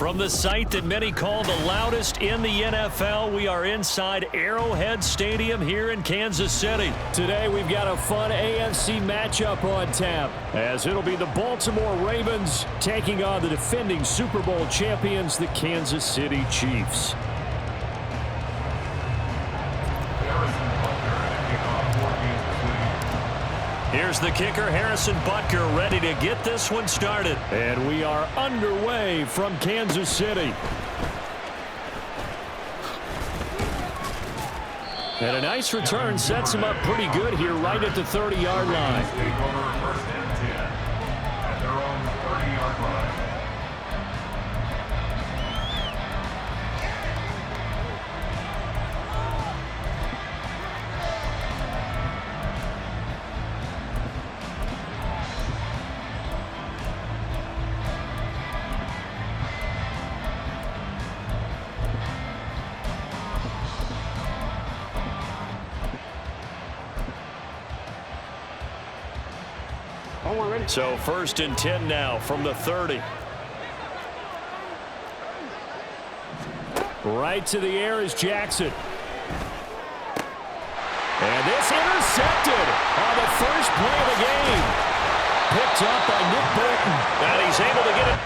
From the site that many call the loudest in the NFL, we are inside Arrowhead Stadium here in Kansas City. Today we've got a fun AFC matchup on tap, as it'll be the Baltimore Ravens taking on the defending Super Bowl champions, the Kansas City Chiefs. Here's the kicker, Harrison Butker, ready to get this one started. And we are underway from Kansas City. And a nice return sets him up pretty good here right at the 30-yard line. First and 10 at their own 30-yard line. So 1st and 10 now from the 30. Right to the air is Jackson. And this intercepted on the first play of the game. Picked up by Nick Bolton. And he's able to get it.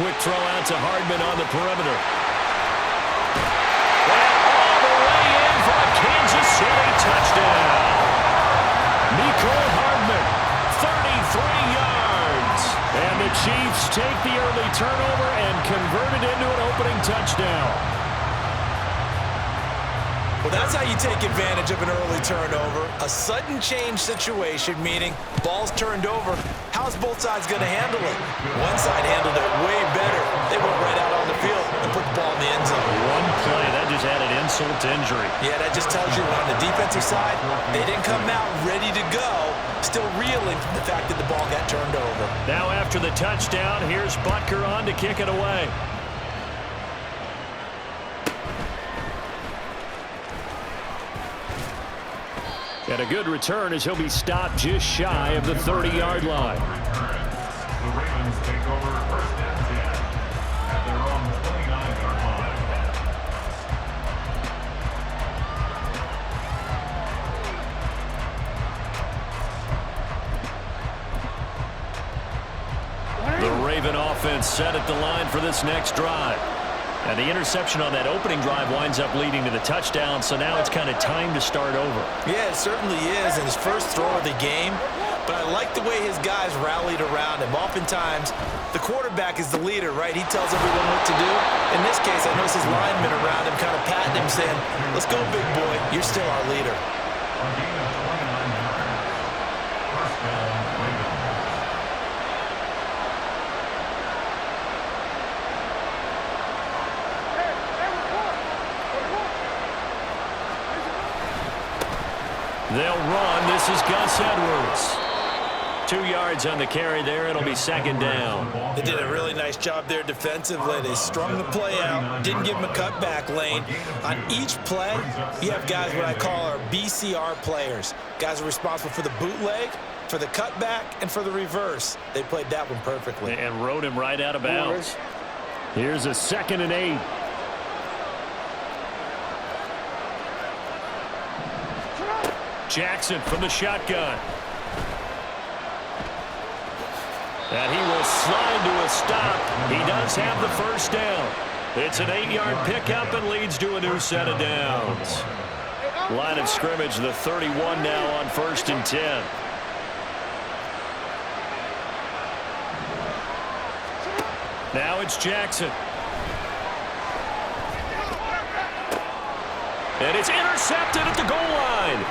quick throw out to Hardman on the perimeter. And all the way in for a Kansas City touchdown. Nicole Hardman, 33 yards. And the Chiefs take the early turnover and convert it into an opening touchdown. Well, that's how you take advantage of an early turnover. A sudden change situation, meaning ball's turned over. How's both sides going to handle it? One side handled it way better. They went right out on the field and put the ball in the end zone. One play, that just added insult to injury. Yeah, that just tells you on the defensive side, they didn't come out ready to go, still reeling from the fact that the ball got turned over. Now after the touchdown, here's Butker on to kick it away. And a good return as he'll be stopped just shy of the 30-yard line. The Ravens take over first and 10 at their own 29-yard line. The Raven offense set at the line for this next drive. And the interception on that opening drive winds up leading to the touchdown, so now it's kind of time to start over. Yeah, it certainly is, and his first throw of the game. But I like the way his guys rallied around him. Oftentimes, the quarterback is the leader, right? He tells everyone what to do. In this case, I notice his linemen around him kind of patting him, saying, let's go, big boy. You're still our leader. A gain of 29 yards. First down, Ravens. They'll run. This is Gus Edwards. 2 yards on the carry there. It'll be second down. They did a really nice job there defensively. They strung the play out, didn't give him a cutback lane. On each play, you have guys what I call our BCR players. Guys are responsible for the bootleg, for the cutback, and for the reverse. They played that one perfectly. And rode him right out of bounds. Here's a 2nd and 8. Jackson from the shotgun. And he will slide to a stop. He does have the first down. It's an 8-yard pickup and leads to a new set of downs. Line of scrimmage, the 31 now on 1st and 10. Now it's Jackson. And it's intercepted at the goal line.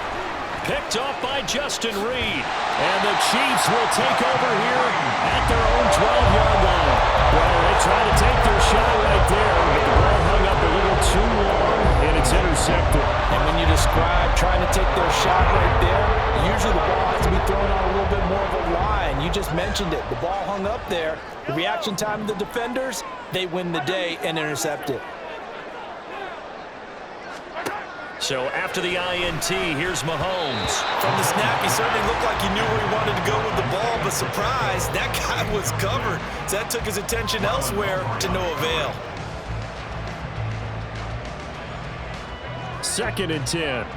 Picked off by Justin Reed. And the Chiefs will take over here at their own 12-yard line. Well, they try to take their shot right there, but the ball hung up a little too long, and it's intercepted. And when you describe trying to take their shot right there, usually the ball has to be thrown on a little bit more of a line. You just mentioned it. The ball hung up there. The reaction time of the defenders, they win the day and intercept it. So after the INT, here's Mahomes. From the snap, he certainly looked like he knew where he wanted to go with the ball, but surprise, that guy was covered. So that took his attention elsewhere to no avail. 2nd and 10.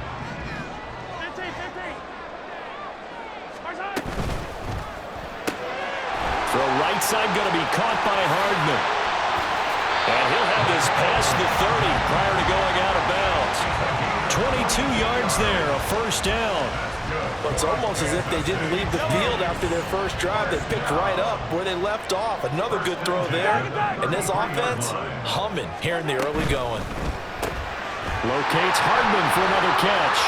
Throw right side going to be caught by Hardman. And he'll have this past the 30 prior to going out of bounds. 22 yards there, a first down. Well, it's almost as if they didn't leave the field after their first drive. They picked right up where they left off. Another good throw there. And this offense, humming here in the early going. Locates Hardman for another catch.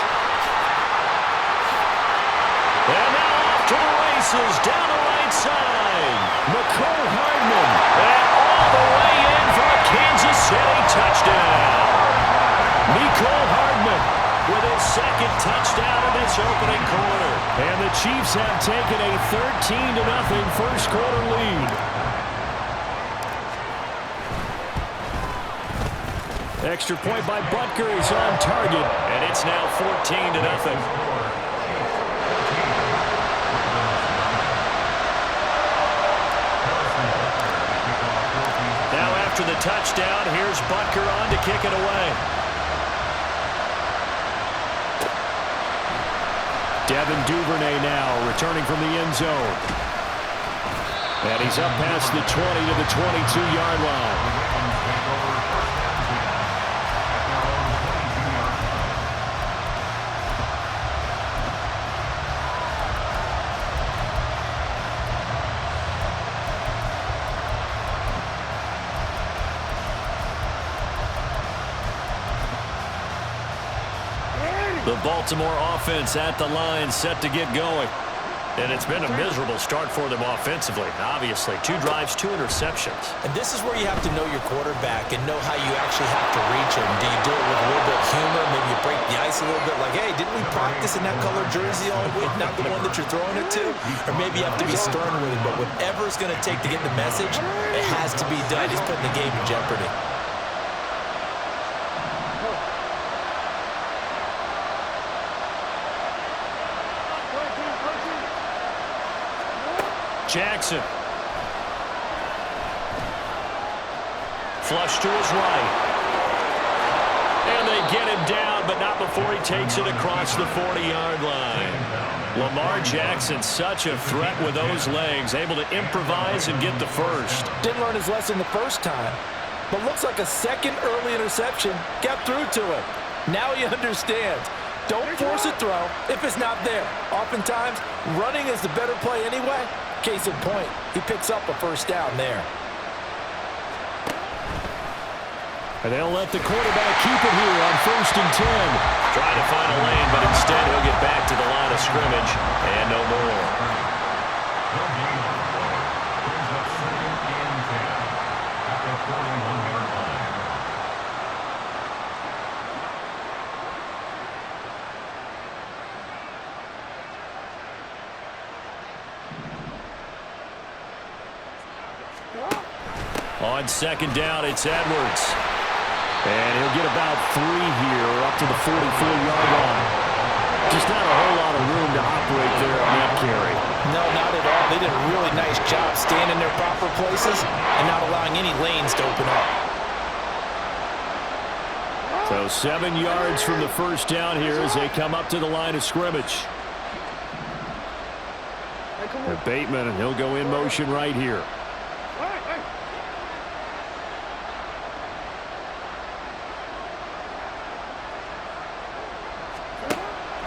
And now off to the races, down the right side. Nicole Hardman. And all the way in for a Kansas City touchdown. Nicole Hardman with his second touchdown of this opening quarter. And the Chiefs have taken a 13-0 first quarter lead. Extra point by Butker is on target, and it's now 14-0. Now after the touchdown, here's Butker on to kick it away. Devin Duvernay now returning from the end zone. And he's up past the 20 to the 22-yard line. The Baltimore offense at the line, set to get going. And it's been a miserable start for them offensively. Obviously, 2 drives, 2 interceptions. And this is where you have to know your quarterback and know how you actually have to reach him. Do you do it with a little bit of humor? Maybe you break the ice a little bit like, hey, didn't we practice in that color jersey all week, not the one that you're throwing it to? Or maybe you have to be stern with him. But whatever it's going to take to get the message, it has to be done. He's putting the game in jeopardy. Jackson. Flush to his right. And they get him down, but not before he takes it across the 40-yard line. Lamar Jackson, such a threat with those legs, able to improvise and get the first. Didn't learn his lesson the first time, but looks like a second early interception got through to him. Now he understands. Don't force a throw if it's not there. Oftentimes, running is the better play anyway. Case in point, he picks up a first down there. And they'll let the quarterback keep it here on 1st and 10. Trying to find a lane, but instead he'll get back to the line of scrimmage and no more. On 2nd down, it's Edwards. And he'll get about 3 here up to the 44-yard line. Just not a whole lot of room to operate there on that carry. No, not at all. They did a really nice job staying in their proper places and not allowing any lanes to open up. So 7 yards from the first down here as they come up to the line of scrimmage. Bateman, and he'll go in motion right here.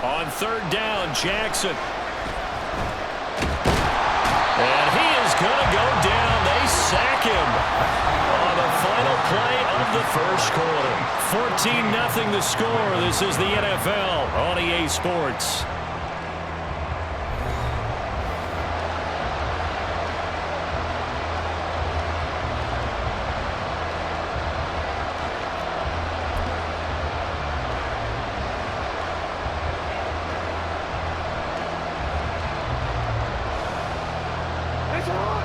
On 3rd down, Jackson. And he is going to go down. They sack him on the final play of the first quarter. 14-0 the score. This is the NFL on EA Sports.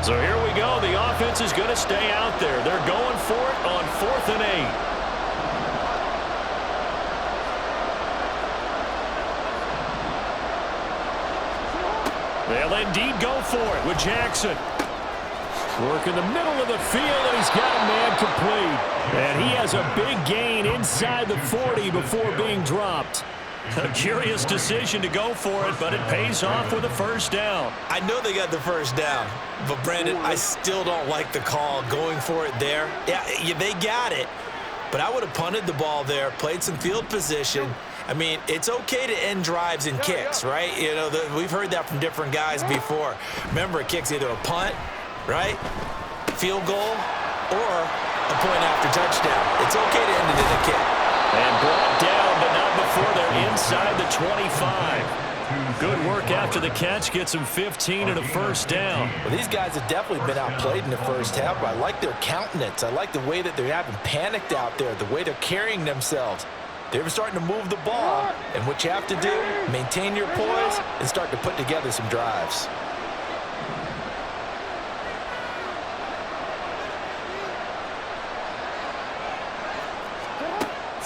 So here we go. The offense is going to stay out there. They're going for it on 4th and 8. They'll indeed go for it with Jackson. Work in the middle of the field, and he's got a man complete. And he has a big gain inside the 40 before being dropped. A curious decision to go for it, but it pays off with a first down. I know they got the first down, but Brandon, I still don't like the call going for it there. Yeah, they got it, but I would have punted the ball there, played some field position. I mean, it's okay to end drives and kicks, right? You know, we've heard that from different guys before. Remember, a kick's either a punt, right, field goal, or a point after touchdown. It's okay to end it in a kick. And brought down, but not before they're inside the 25. Good work after the catch. Gets them 15 and a first down. Well, these guys have definitely been outplayed in the first half. I like their countenance. I like the way that they haven't panicked out there, the way they're carrying themselves. They're starting to move the ball, and what you have to do, maintain your poise and start to put together some drives.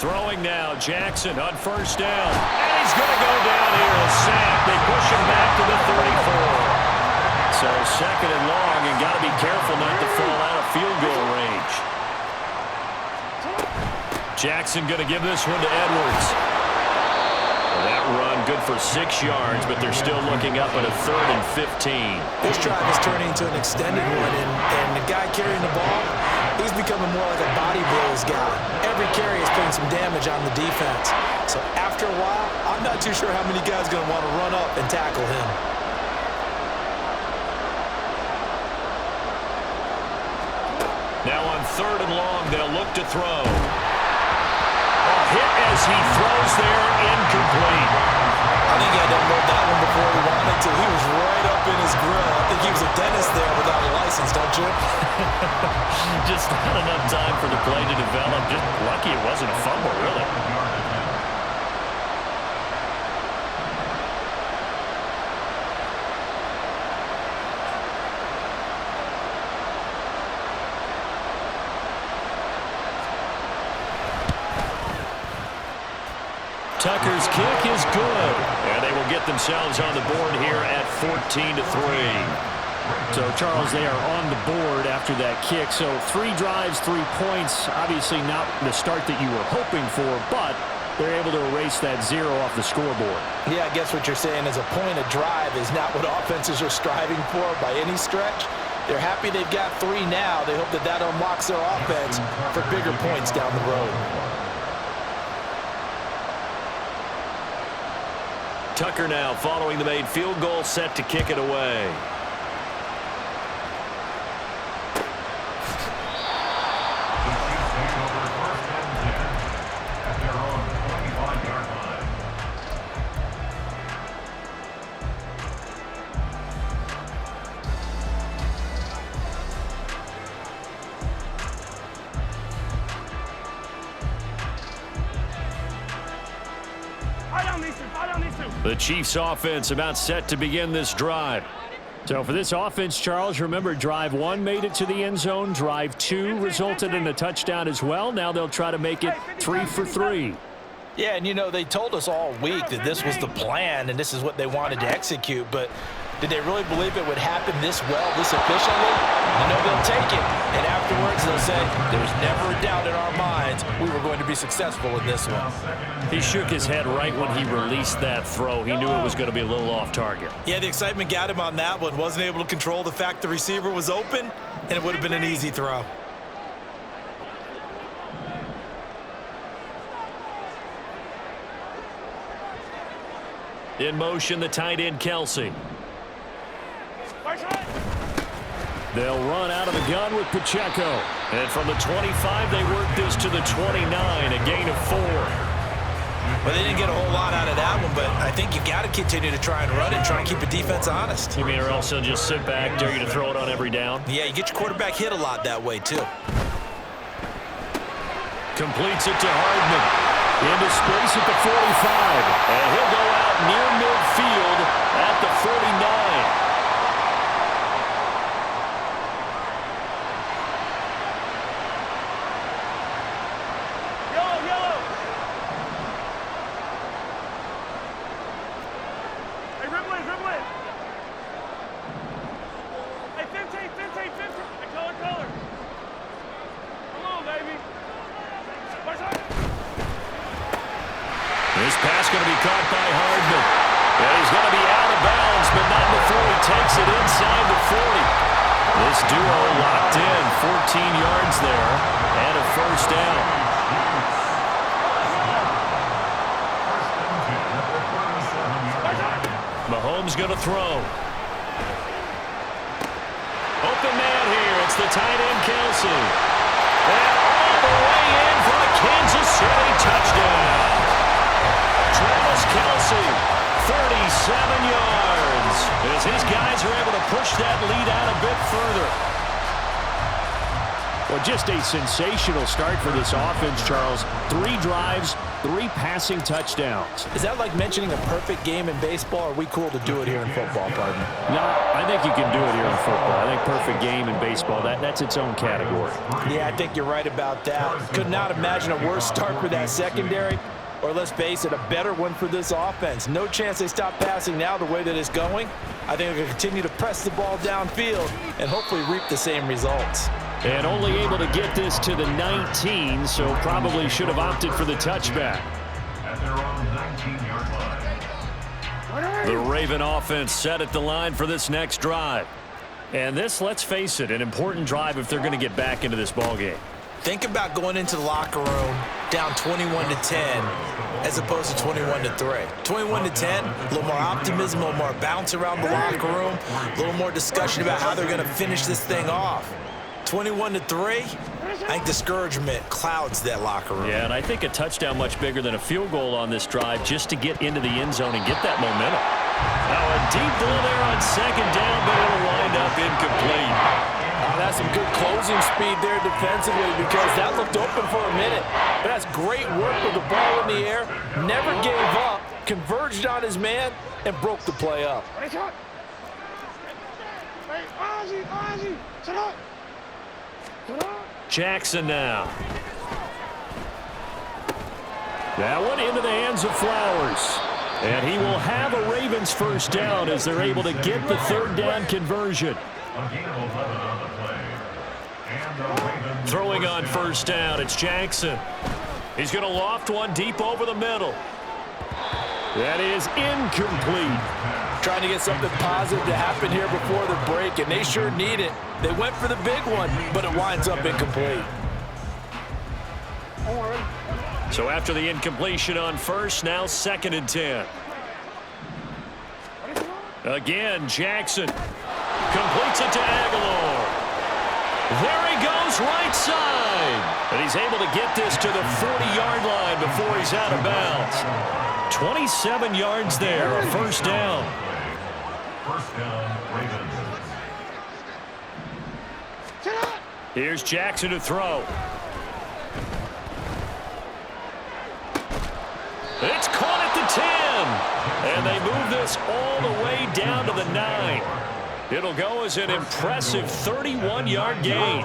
Throwing now, Jackson on first down. And he's going to go down here, a sack. They push him back to the 34. So 2nd and long, and got to be careful not to fall out of field goal range. Jackson going to give this one to Edwards. Well, that run good for 6 yards, but they're still looking up at a 3rd and 15. This drive is turning into an extended one, and the guy carrying the ball, he's becoming more like a body blows guy. Every carry is putting some damage on the defense. So after a while, I'm not too sure how many guys are going to want to run up and tackle him. Now on 3rd and long, they'll look to throw. A hit as he throws there, incomplete. I think he had to unload that one before he wanted to. He was right up in his grill. I think he was a dentist there without a license, don't you? Just not enough time for the play to develop. Just lucky it wasn't a fumble, really. Tucker's kick is good, and they will get themselves on the board here at 14-3. So, Charles, they are on the board after that kick. So 3 drives, 3 points. Obviously not the start that you were hoping for, but they're able to erase that 0 off the scoreboard. Yeah, I guess what you're saying is a point a drive is not what offenses are striving for by any stretch. They're happy they've got 3 now. They hope that that unlocks their offense for bigger points down the road. Tucker now following the made field goal, set to kick it away. The Chiefs offense about set to begin this drive. So for this offense, Charles, remember drive 1 made it to the end zone. Drive 2 resulted in a touchdown as well. Now they'll try to make it 3 for 3. Yeah, and you know, they told us all week that this was the plan and this is what they wanted to execute, but did they really believe it would happen this well, this efficiently? You know, they'll take it, and afterwards they'll say, there's never a doubt in our minds we were going to be successful in this one. He shook his head right when he released that throw. He knew it was going to be a little off target. Yeah, the excitement got him on that one. Wasn't able to control the fact the receiver was open, and it would have been an easy throw. In motion, the tight end, Kelsey. They'll run out of the gun with Pacheco. And from the 25, they work this to the 29, a gain of 4. Well, they didn't get a whole lot out of that one, but I think you got to continue to try and run and try and keep the defense honest. You mean or else they'll just sit back, dare you to throw it on every down? Yeah, you get your quarterback hit a lot that way, too. Completes it to Hardman. Into space at the 45. And he'll go out near midfield at the 49. This pass going to be caught by Hardman. And he's going to be out of bounds, but not before he takes it inside the 40. This duo locked in, 14 yards there, and a first down. Mahomes going to throw. Open man here. It's the tight end, Kelsey. And all the way in for the Kansas City touchdown. Travis Kelsey, 37 yards, as his guys are able to push that lead out a bit further. Well, just a sensational start for this offense, Charles. 3 drives, 3 passing touchdowns. Is that like mentioning a perfect game in baseball, or are we cool to do it here in football, partner? No, I think you can do it here in football. I think perfect game in baseball, that's its own category. Yeah, I think you're right about that. Could not imagine a worse start for that secondary. Or let's face it, a better one for this offense. No chance they stop passing now the way that it's going. I think they're going to continue to press the ball downfield and hopefully reap the same results. And only able to get this to the 19, so probably should have opted for the touchback. At their own 19-yard line. The Raven offense set at the line for this next drive. And this, let's face it, an important drive if they're going to get back into this ballgame. Think about going into the locker room down 21-10 as opposed to 21-3. 21-10, a little more optimism, a little more bounce around the locker room, a little more discussion about how they're going to finish this thing off. 21-3, I think discouragement clouds that locker room. Yeah, and I think a touchdown much bigger than a field goal on this drive just to get into the end zone and get that momentum. Now a deep ball there on second down, but it'll wind up incomplete. That's some good closing speed there defensively because that looked open for a minute. But that's great work with the ball in the air. Never gave up, converged on his man, and broke the play up. Jackson now. That one into the hands of Flowers. And he will have a Ravens first down as they're able to get the third down conversion. Throwing on first down, it's Jackson. He's going to loft one deep over the middle. That is incomplete. Trying to get something positive to happen here before the break, and they sure need it. They went for the big one, but it winds up incomplete. So after the incompletion on first, now 2nd and 10. Again, Jackson completes it to Aguilar. There he goes, right side. And he's able to get this to the 40-yard line before he's out of bounds. 27 yards there, a first down. First down, Ravens. Here's Jackson to throw. It's caught at the 10. And they move this all the way down to the 9. It'll go as an impressive 31-yard gain.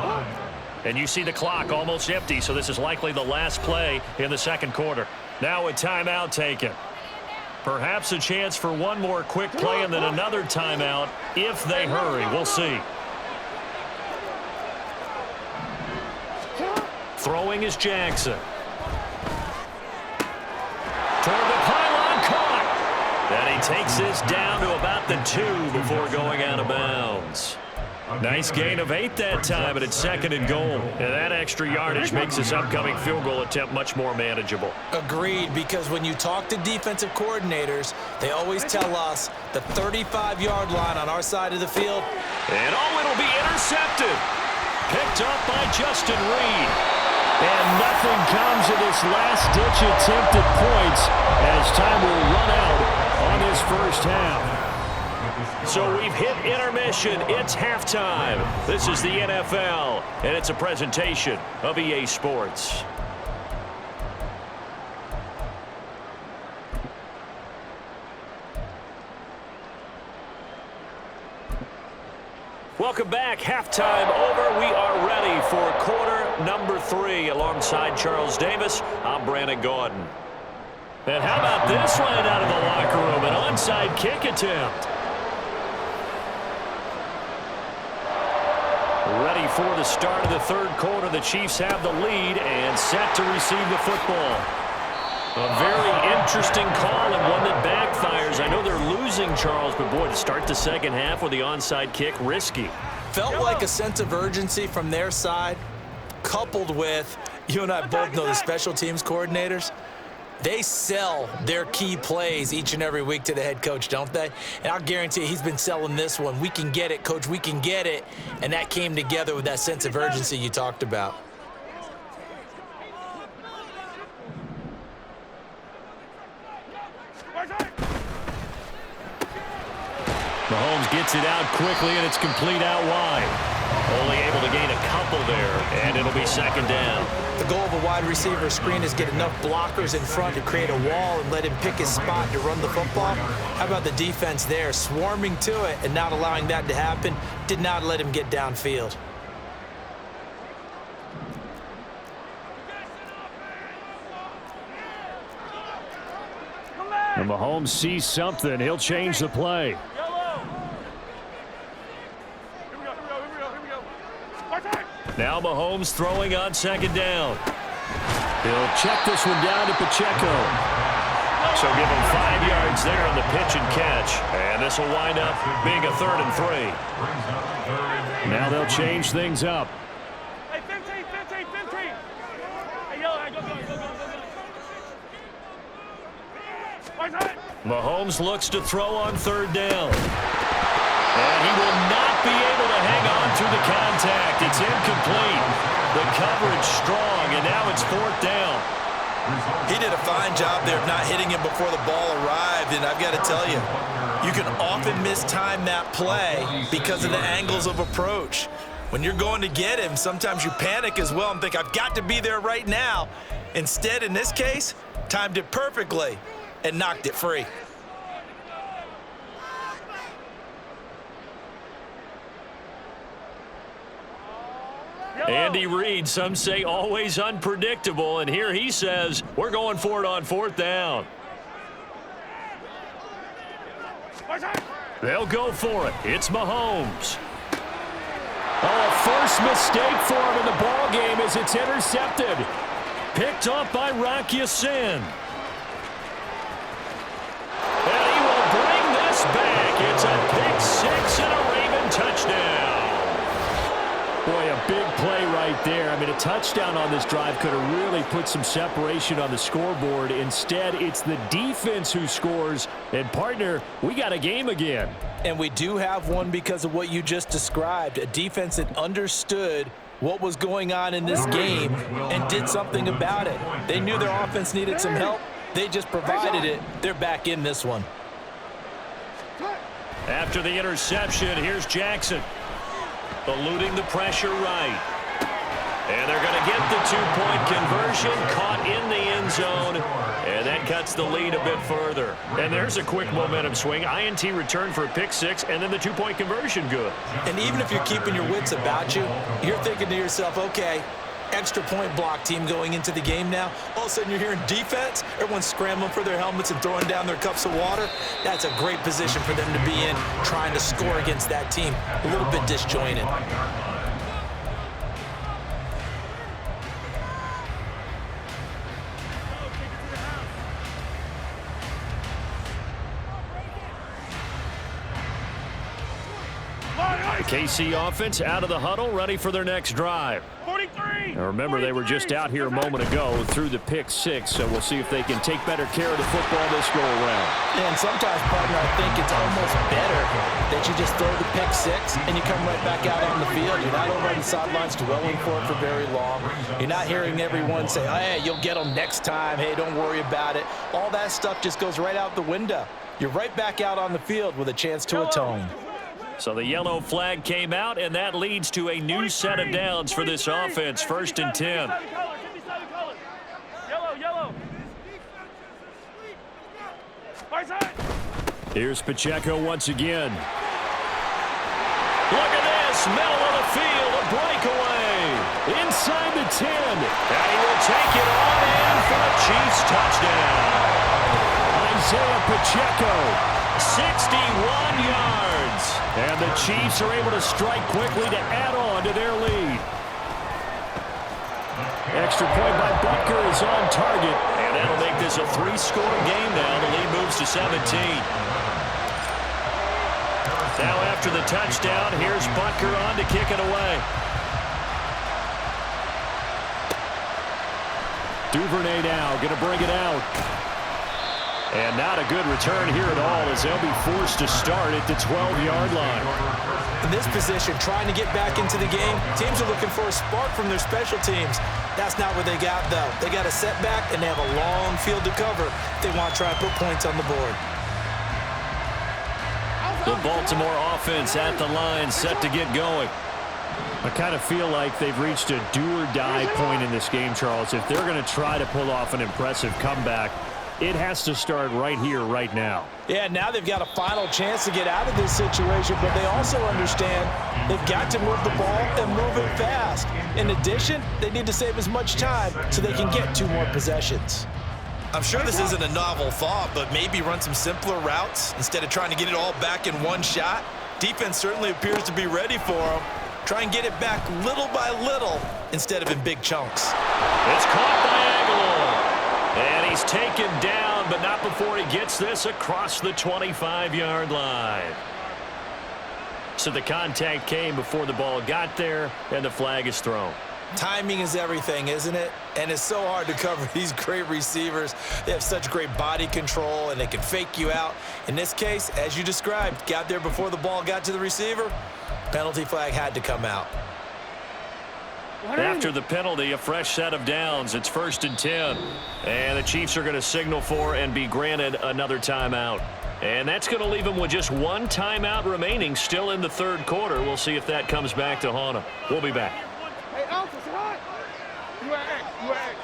And you see the clock almost empty, so this is likely the last play in the second quarter. Now a timeout taken. Perhaps a chance for one more quick play and then another timeout if they hurry. We'll see. Throwing is Jackson. Toward the pylon, caught. And he takes this down to about the 2 before going out of bounds. Nice gain of 8 that time, but it's 2nd and goal. And that extra yardage makes this upcoming field goal attempt much more manageable. Agreed, because when you talk to defensive coordinators, they always tell us the 35-yard line on our side of the field. And oh, it'll be intercepted. Picked up by Justin Reed. And nothing comes of this last-ditch attempt at points as time will run out on this first half. So we've hit intermission. It's halftime. This is the NFL, and it's a presentation of EA Sports. Welcome back. Halftime over. We are ready for quarter number 3. Alongside Charles Davis, I'm Brandon Gordon. And how about this right out of the locker room? An onside kick attempt. Ready for the start of the third quarter. The Chiefs have the lead and set to receive the football. A very interesting call and one that backfires. I know they're losing, Charles, but boy, to start the second half with the onside kick, risky. Felt like a sense of urgency from their side, coupled with, you and I both know the special teams coordinators. They sell their key plays each and every week to the head coach, don't they? And I'll guarantee you he's been selling this one. We can get it, coach, we can get it. And that came together with that sense of urgency you talked about. Mahomes gets it out quickly, and it's complete out wide. Only able to gain a couple there, and it'll be second down. The goal of a wide receiver screen is get enough blockers in front to create a wall and let him pick his spot to run the football. How about the defense there, swarming to it and not allowing that to happen? Did not let him get downfield. And Mahomes sees something. He'll change the play. Now Mahomes throwing on second down. He'll check this one down to Pacheco. So give him 5 yards there on the pitch and catch. And this will wind up being a 3rd and 3. Now they'll change things up. Hey, 15. Hey, yo, go. Mahomes looks to throw on 3rd down. And he will not be able to hang on through the contact. It's incomplete. The coverage strong, and now it's 4th down. He did a fine job there of not hitting him before the ball arrived, and I've got to tell you, you can often mistime that play because of the angles of approach. When you're going to get him, sometimes you panic as well and think, I've got to be there right now. Instead, in this case, timed it perfectly and knocked it free. Andy Reid, some say always unpredictable, and here he says we're going for it on 4th down. They'll go for it. It's Mahomes. Oh, a first mistake for him in the ball game as it's intercepted. Picked off by Rock Ya-Sin. And he will bring this back. It's a pick 6 and a Raven touchdown. Boy, a big play right there. I mean, a touchdown on this drive could have really put some separation on the scoreboard. Instead, it's the defense who scores. And, partner, we got a game again. And we do have one because of what you just described. A defense that understood what was going on in this game and did something about it. They knew their offense needed some help. They just provided it. They're back in this one. After the interception, here's Jackson. Eluding the pressure right. And they're going to get the 2-point conversion, caught in the end zone, and that cuts the lead a bit further. And there's a quick momentum swing. INT return for a pick 6, and then the 2-point conversion good. And even if you're keeping your wits about you, you're thinking to yourself, okay, extra point block team going into the game now. All of a sudden you're hearing defense, everyone's scrambling for their helmets and throwing down their cups of water. That's a great position for them to be in, trying to score against that team. A little bit disjointed. KC offense out of the huddle, ready for their next drive. 43. Now remember, they were just out here a moment ago through the pick 6, so we'll see if they can take better care of the football this go around. And sometimes, partner, I think it's almost better that you just throw the pick 6 and you come right back out on the field. You're not over on the sidelines dwelling for it for very long. You're not hearing everyone say, hey, you'll get them next time. Hey, don't worry about it. All that stuff just goes right out the window. You're right back out on the field with a chance to atone. So the yellow flag came out, and that leads to a new set of downs for this offense. 1st and 10. Yellow. Here's Pacheco once again. Look at this, middle of the field, a breakaway. Inside the 10. And he will take it on in for a Chiefs touchdown. Isaiah Pacheco, 61 yards. And the Chiefs are able to strike quickly to add on to their lead. Extra point by Butker is on target. And that'll make this a 3-score game now. The lead moves to 17. Now after the touchdown, here's Butker on to kick it away. Duvernay now going to bring it out. And not a good return here at all as they'll be forced to start at the 12-yard line. In this position, trying to get back into the game, teams are looking for a spark from their special teams. That's not what they got, though. They got a setback, and they have a long field to cover if they want to try and put points on the board. The Baltimore offense at the line, set to get going. I kind of feel like they've reached a do-or-die point in this game, Charles. If they're going to try to pull off an impressive comeback, it has to start right here, right now. Yeah, now they've got a final chance to get out of this situation, but they also understand they've got to move the ball and move it fast. In addition, they need to save as much time so they can get 2 more possessions. I'm sure this isn't a novel thought, but maybe run some simpler routes instead of trying to get it all back in one shot. Defense certainly appears to be ready for them. Try and get it back little by little instead of in big chunks. It's caught by Aguilar. And he's taken down down, but not before he gets this across the 25-yard line. So the contact came before the ball got there, and the flag is thrown. Timing is everything, isn't it? And it's so hard to cover these great receivers. They have such great body control, and they can fake you out. In this case, as you described, got there before the ball got to the receiver. Penalty flag had to come out. After the penalty, a fresh set of downs. It's 1st and 10. And the Chiefs are going to signal for and be granted another timeout. And that's going to leave them with just one timeout remaining still in the third quarter. We'll see if that comes back to haunt them. We'll be back. Hey, Alpha, say hi. You are X. You are X.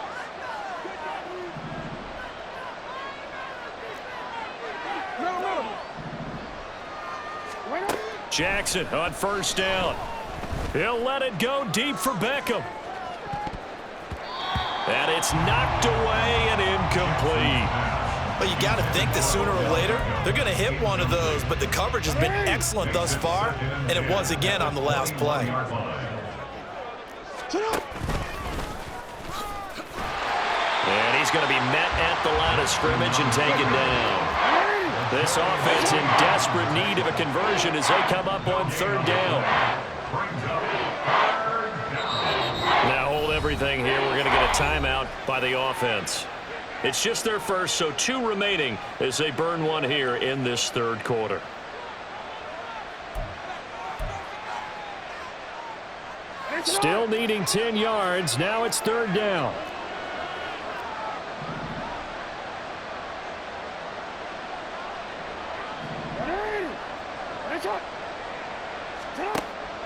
No. Jackson on 1st down. He'll let it go deep for Beckham. And it's knocked away and incomplete. Well, you got to think that sooner or later they're going to hit one of those, but the coverage has been excellent thus far, and it was again on the last play. And he's going to be met at the line of scrimmage and taken down. This offense in desperate need of a conversion as they come up on 3rd down. Now hold everything here. We're going to get a timeout by the offense. It's just their first, so 2 remaining as they burn one here in this third quarter. Still needing 10 yards. Now it's 3rd down.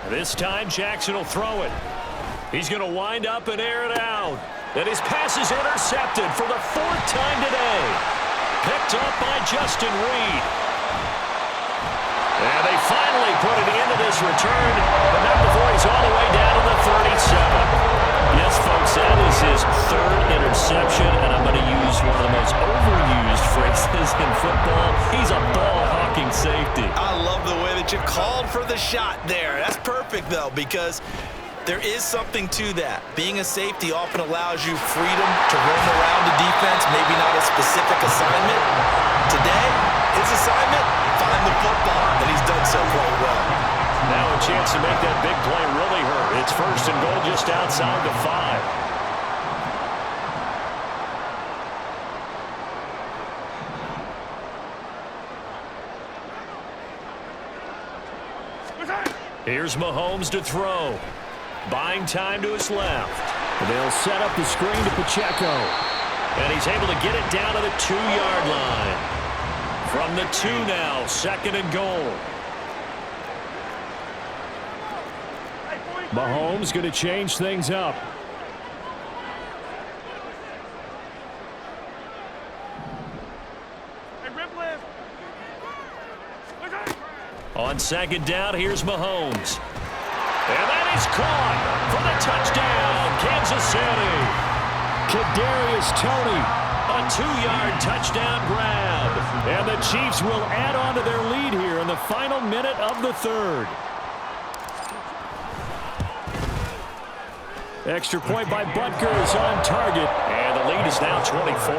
This time Jackson will throw it. He's going to wind up and air it out. And his pass is intercepted for the 4th time today. Picked up by Justin Reed. And they finally put an end to this return, but not before he's all the way down to the 37. Yes, folks, that is his 3rd interception, and I'm going to use one of the most overused phrases in football. He's a ball-hawking safety. I love the way that you called for the shot there. That's perfect, though, because there is something to that. Being a safety often allows you freedom to roam around the defense, maybe not a specific assignment. Today, his assignment, find the football, and he's done so quite well. Now a chance to make that big play really hurt. It's 1st and goal just outside the 5. Here's Mahomes to throw. Buying time to his left. They'll set up the screen to Pacheco. And he's able to get it down to the 2-yard line. From the 2 now, 2nd and goal. Mahomes going to change things up. On 2nd down, here's Mahomes. And that is caught for the touchdown, Kansas City. Kadarius Toney, a 2-yard touchdown grab. And the Chiefs will add on to their lead here in the final minute of the 3rd. Extra point by Butker is on target. And the lead is now 24.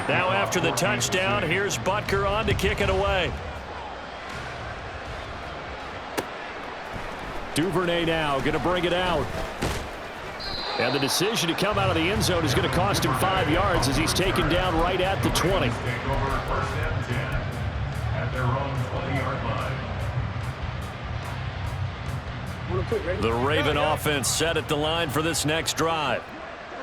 Now after the touchdown, here's Butker on to kick it away. Duvernay now going to bring it out. And the decision to come out of the end zone is going to cost him 5 yards as he's taken down right at the 20. The Raven offense set at the line for this next drive.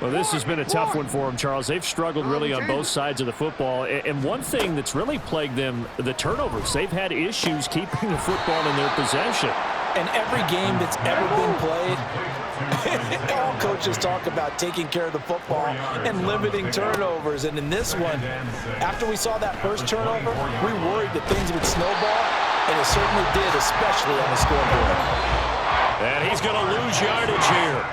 Well, this has been a tough one for them, Charles. They've struggled really on both sides of the football. And one thing that's really plagued them, the turnovers. They've had issues keeping the football in their possession. And every game that's ever been played, all coaches talk about taking care of the football and limiting turnovers. And in this one, after we saw that first turnover, we worried that things would snowball, and it certainly did, especially on the scoreboard. And he's going to lose yardage here,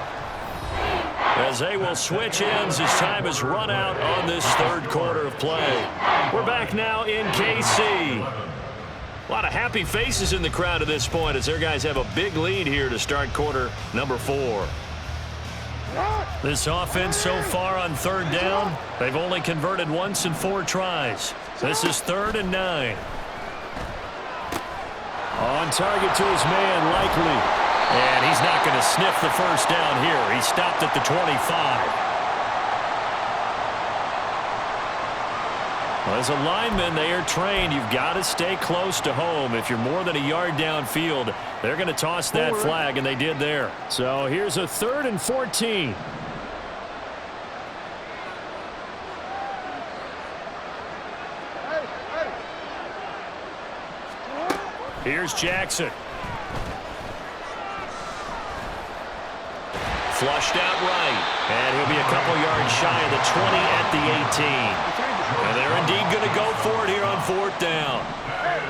as they will switch ends as time has run out on this third quarter of play. We're back now in KC. A lot of happy faces in the crowd at this point as their guys have a big lead here to start quarter number 4. This offense so far on third down, they've only converted once in 4 tries. This is 3rd and 9. On target to his man, Likely. And he's not going to sniff the first down here. He stopped at the 25. Well, as a lineman, they are trained. You've got to stay close to home. If you're more than a yard downfield, they're going to toss that flag, and they did there. So here's a 3rd and 14. Here's Jackson. Flushed out right. And he'll be a couple yards shy of the 20 at the 18. And they're indeed going to go for it here on 4th down.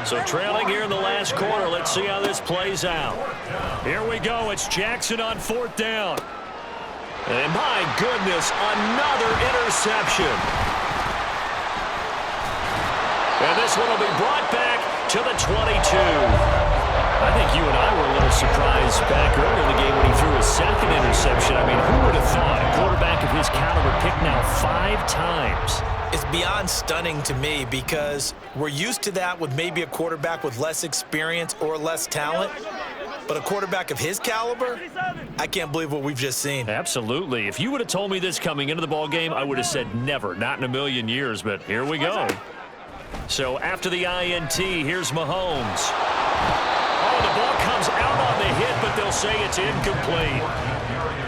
So trailing here in the last quarter. Let's see how this plays out. Here we go. It's Jackson on 4th down. And my goodness, another interception. And this one will be brought back to the 22. I think you and I were a little surprised back earlier in the game when he threw his 2nd interception. I mean, who would have thought a quarterback of his caliber picked now 5 times? It's beyond stunning to me because we're used to that with maybe a quarterback with less experience or less talent. But a quarterback of his caliber, I can't believe what we've just seen. Absolutely. If you would have told me this coming into the ball game, I would have said never, not in a million years. But here we go. So after the INT, here's Mahomes. Oh, the ball comes out on the hit, but they'll say it's incomplete.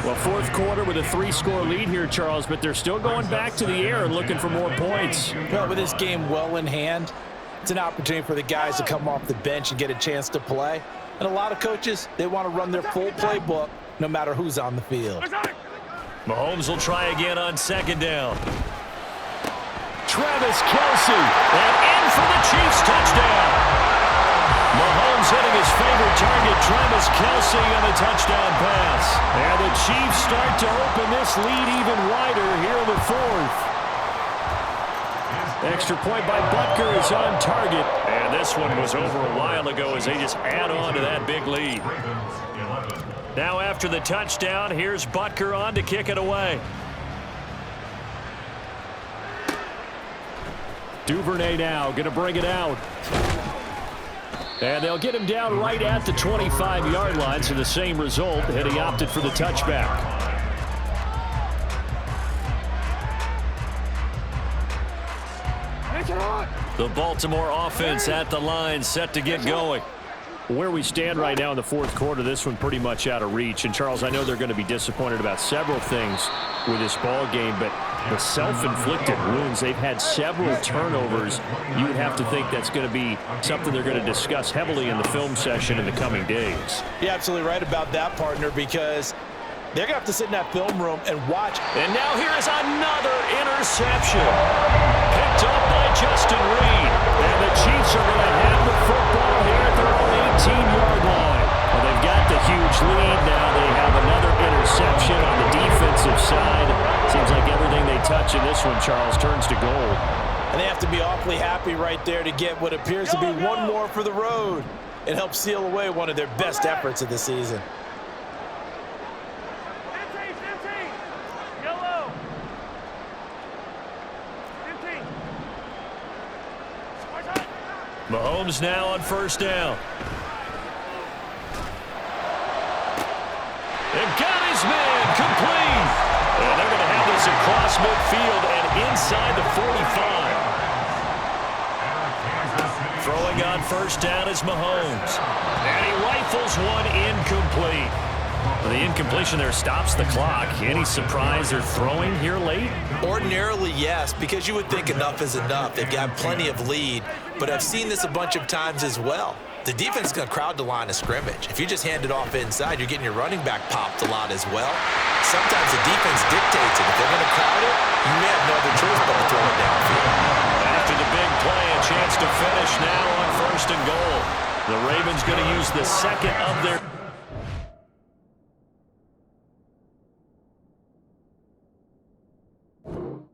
Well, 4th quarter with a 3-score lead here, Charles, but they're still going back to the air and looking for more points. Well, with this game well in hand, it's an opportunity for the guys to come off the bench and get a chance to play. And a lot of coaches, they want to run their full playbook no matter who's on the field. Mahomes will try again on 2nd down. Travis Kelce, and in for the Chiefs touchdown. Mahomes hitting his favorite target, Travis Kelce, on a touchdown pass. And the Chiefs start to open this lead even wider here in the 4th. Extra point by Butker is on target. And this one was over a while ago as they just add on to that big lead. Now after the touchdown, here's Butker on to kick it away. Duvernay now going to bring it out. And they'll get him down right at the 25-yard line, so the same result, and he opted for the touchback. The Baltimore offense at the line, set to get going. Where we stand right now in the 4th quarter, this one pretty much out of reach. And, Charles, I know they're going to be disappointed about several things with this ball game, but the self-inflicted wounds, they've had several turnovers. You would have to think that's going to be something they're going to discuss heavily in the film session in the coming days. You're absolutely right about that, partner, because they're going to have to sit in that film room and watch. And now here is another interception. Picked up by Justin Reed. And the Chiefs are going to have the football here at their own 18-yard line. Well, they've got the huge lead. Now they have another interception on the defensive side. Seems like everything they touch in this one, Charles, turns to gold. And they have to be awfully happy right there to get what appears to be one more for the road. It helps seal away one of their best efforts of the season. Mahomes now on 1st down. And got his man complete. And they're going to have this across midfield and inside the 45. Throwing on 1st down is Mahomes. And he rifles one incomplete. The incompletion there stops the clock. Any surprise they're throwing here late? Ordinarily, yes, because you would think enough is enough. They've got plenty of lead, but I've seen this a bunch of times as well. The defense is going to crowd the line of scrimmage. If you just hand it off inside, you're getting your running back popped a lot as well. Sometimes the defense dictates it. If they're going to crowd it, you may have no other choice but to throw it downfield. After the big play, a chance to finish now on 1st and goal. The Ravens going to use the 2nd of their...